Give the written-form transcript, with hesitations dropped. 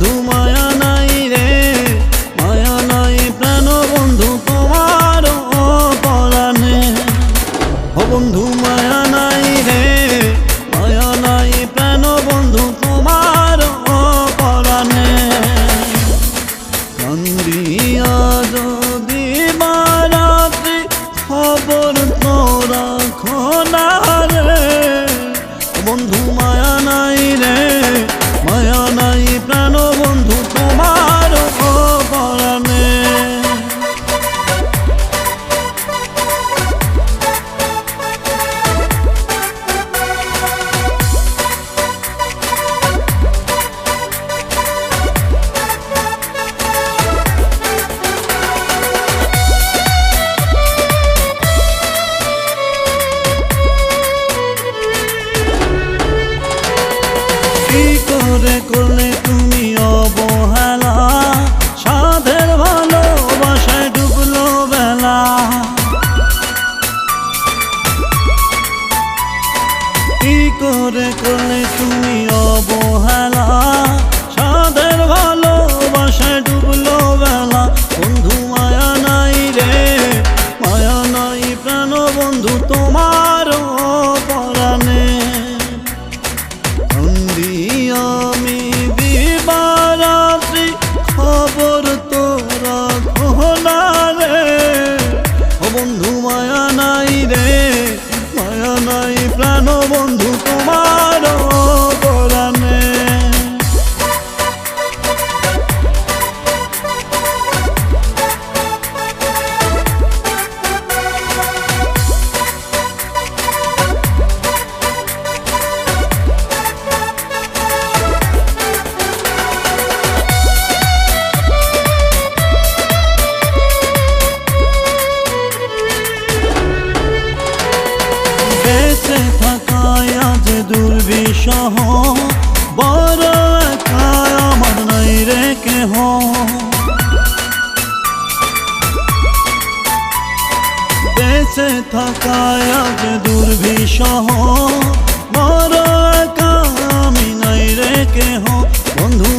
বন্ধু মায়া নাই রে, মায়া নাই প্রাণ বন্ধু তোমার পরাণে। ও বন্ধু মায়া নাই রে, মায়া নাই প্রাণ বন্ধু তোমার পরাণে। কান্দিয়া যদি বারাত্রি খবর তো রাখো না রে, বন্ধু মায়া নাই রে, মায়া নাই প্রাণ বন্ধু তোমার পরাণে। কি করে করলে তুমি অবহেলা, সাধের ভালোবাসায় ডুবলো বেলা। কি করে করলে তুমি অবহেলা, সাধের ভালোবাসায় ডুবলো বেলা। বন্ধু মায়া নাই রে, মায়া নাই প্রাণ বন্ধু তোমার পরাণে। আমি দিবারাত্রি খবর তো রাখো না রে, ও বন্ধু মায়া নাই রে, মায়া নাই প্রাণ বন্ধু তোমার পরাণে। বেঁচে থাকায় আজ দুর্বিষহ, বড় একা আমার নাই রে কেহ। বেঁচে থাকায় আজ দুর্বিষহ, বড় একা আমি নাই রে কেহ। বন্ধু